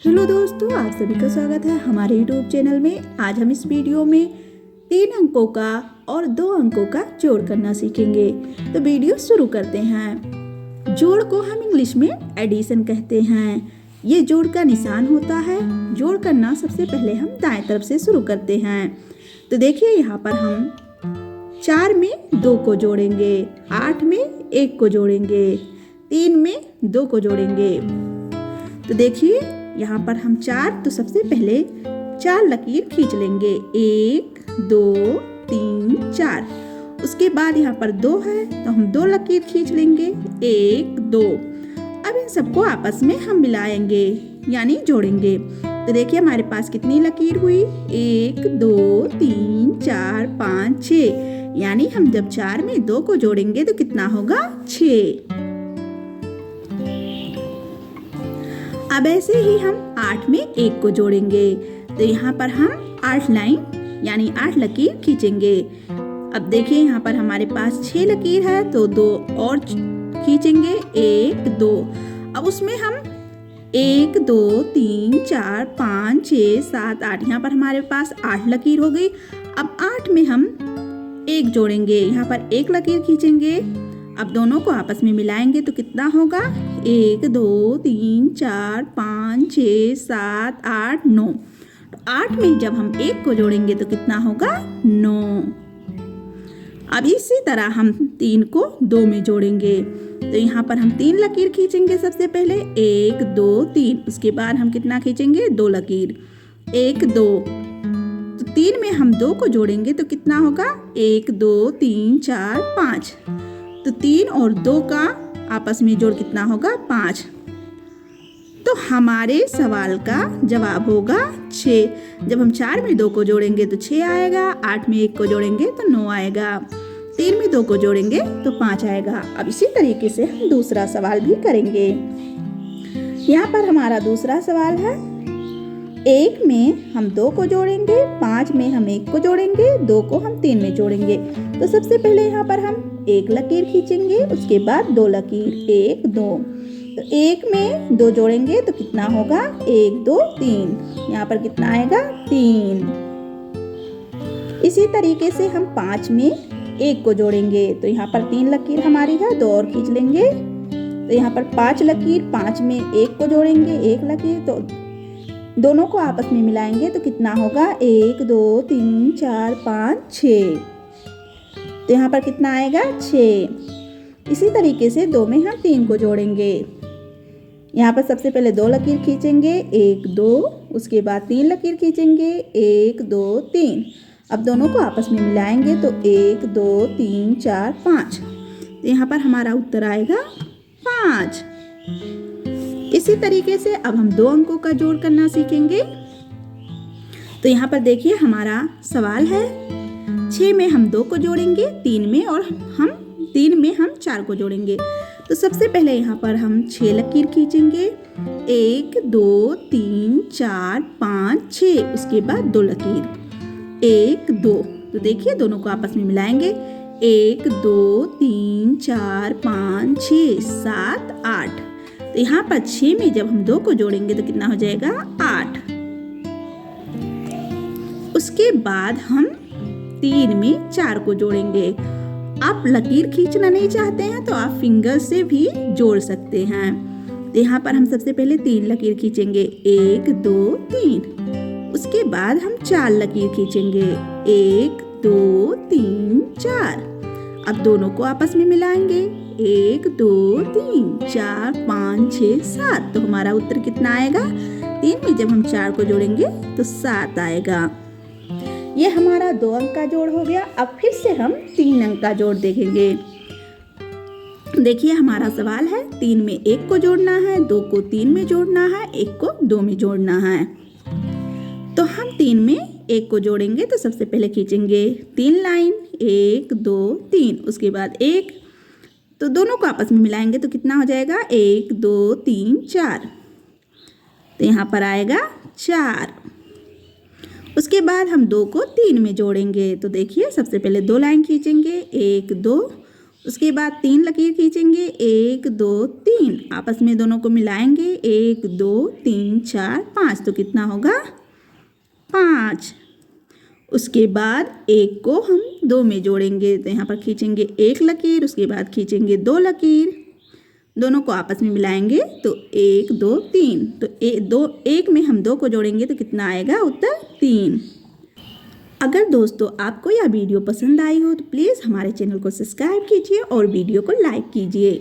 Hello दोस्तों, आप सभी का स्वागत है हमारे यूट्यूब चैनल में। आज हम इस वीडियो में 3 अंकों का और 2 अंकों का जोड़ करना सीखेंगे। तो वीडियो शुरू करते हैं। जोड़ को हम इंग्लिश में एडिशन कहते हैं। ये जोड़ का निशान होता है। जोड़ करना सबसे पहले हम दाएं तरफ से शुरू करते हैं। तो देखिए, यहाँ पर हम 4 में 2 को जोड़ेंगे, 8 में 1 को जोड़ेंगे, 3 में 2 को जोड़ेंगे। तो देखिए, यहाँ पर हम 4, तो सबसे पहले 4 लकीर खींच लेंगे, 1 2 3 4। उसके बाद यहाँ पर 2 है, तो हम 2 लकीर खींच लेंगे, 1 2। अब इन सबको आपस में हम मिलाएंगे यानी जोड़ेंगे। तो देखिए, हमारे पास कितनी लकीर हुई, 1 2 3 4 5 6। यानी हम जब 4 में 2 को जोड़ेंगे तो कितना होगा, 6। अब ऐसे ही हम 8 में 1 को जोड़ेंगे। तो यहाँ पर हम 8 लाइन यानी 8 लकीर खींचेंगे। अब देखिए, यहाँ पर हमारे पास 6 लकीर है, तो 2 और खींचेंगे, 1 2। अब उसमें हम 1 2 3 4 5 6 7 8, यहाँ पर हमारे पास 8 लकीर हो गई। अब 8 में हम 1 जोड़ेंगे, यहाँ पर 1 लकीर खींचेंगे। अब दोनों को आपस में मिलाएंगे तो कितना होगा, 1 2 3 4 5 6 7 8 9। तो 8 में जब हम 1 को जोड़ेंगे तो कितना होगा, 9। अब इसी तरह हम 3 को 2 में जोड़ेंगे। तो यहाँ पर हम 3 लकीर खींचेंगे सबसे पहले, 1 2 3। उसके बाद हम कितना खींचेंगे, 2 लकीर, 1 2। तो 3 में हम 2 को जोड़ेंगे तो कितना होगा, 1 2 3 4 5। तो 3 और 2 का आपस में जोड़ कितना होगा, 5। तो हमारे सवाल का जवाब होगा 6। जब हम 4 में 2 को जोड़ेंगे तो 6 आएगा, 8 में 1 को जोड़ेंगे तो 9 आएगा, 3 में 2 को जोड़ेंगे तो 5 आएगा। अब इसी तरीके से हम दूसरा सवाल भी करेंगे। यहाँ पर हमारा दूसरा सवाल है, 1 में हम 2 को जोड़ेंगे, 5 में हम 1 को जोड़ेंगे, 2 को हम 3 में जोड़ेंगे। तो सबसे पहले यहाँ पर हम 1 लकीर खींचेंगे, उसके बाद 2 लकीर, 1 2। तो 1 में 2 जोड़ेंगे तो कितना होगा, 1 2 3। यहाँ पर कितना आएगा, 3। इसी तरीके से हम 5 में 1 को जोड़ेंगे। तो यहाँ पर 3 लकीर हमारी है, 2 और खींच लेंगे। तो यहाँ पर 5 लकीर, 5 में 1 को जोड़ेंगे, 1 लकीर। तो दोनों को आपस में मिलाएंगे तो कितना होगा, 1 2 3 4 5 6। तो यहाँ पर कितना आएगा, 6। इसी तरीके से 2 में हम 3 को जोड़ेंगे। यहाँ पर सबसे पहले 2 लकीर खींचेंगे, 1 2। उसके बाद 3 लकीर खींचेंगे, 1 2 3। अब दोनों को आपस में मिलाएंगे तो 1 2 3 4 5। तो यहाँ पर हमारा उत्तर आएगा 5। इसी तरीके से अब हम 2 अंकों का जोड़ करना सीखेंगे। तो यहाँ पर देखिए, हमारा सवाल है, 6 में हम 2 को जोड़ेंगे, 3 में हम 4 को जोड़ेंगे। तो सबसे पहले यहाँ पर हम 6 लकीर खींचेंगे, 1 2 3 4 5 6। उसके बाद 2 लकीर, 1 2। तो देखिए, दोनों को आपस में मिलाएंगे, 1 2 3 4 5 6 7 8। तो यहाँ पर 6 में जब हम 2 को जोड़ेंगे तो कितना हो जाएगा, 8। उसके बाद हम 3 में 4 को जोड़ेंगे। आप लकीर खींचना नहीं चाहते हैं तो आप फिंगर से भी जोड़ सकते हैं। तो यहाँ पर हम सबसे पहले 3 लकीर खींचेंगे, 1 2 3। उसके बाद हम 4 लकीर खींचेंगे, 1 2 3 4। अब दोनों को आपस में मिलाएंगे, 1 2 3 4 5 6 7। तो हमारा उत्तर कितना आएगा, 3 में जब हम 4 को जोड़ेंगे तो 7 आएगा। ये हमारा 2 अंक का जोड़ हो गया। अब फिर से हम 3 अंक का जोड़ देखेंगे। देखिए, हमारा सवाल है, 3 में 1 को जोड़ना है, 2 को 3 में जोड़ना है, 1 को 2 में जोड़ना है। तो हम 3 में 1 को जोड़ेंगे। तो सबसे पहले खींचेंगे 3 लाइन, 1 2 3। उसके बाद 1। तो दोनों को आपस में मिलाएंगे तो कितना हो जाएगा, 1 2 3 4। तो यहाँ पर आएगा 4। उसके बाद हम 2 को 3 में जोड़ेंगे। तो देखिए, सबसे पहले 2 लाइन खींचेंगे, 1 2। उसके बाद 3 लकीर खींचेंगे, 1 2 3, आपस में दोनों को मिलाएंगे, 1 2 3 4 5, तो कितना होगा 5। उसके बाद 1 को हम 2 में जोड़ेंगे, तो यहाँ पर खींचेंगे 1 लकीर, उसके बाद खींचेंगे 2 लकीर, दोनों को आपस में मिलाएंगे तो 1 2 3, तो 1 में हम 2 को जोड़ेंगे तो कितना आएगा उत्तर 3। अगर दोस्तों आपको यह वीडियो पसंद आई हो तो प्लीज़ हमारे चैनल को सब्सक्राइब कीजिए और वीडियो को लाइक कीजिए।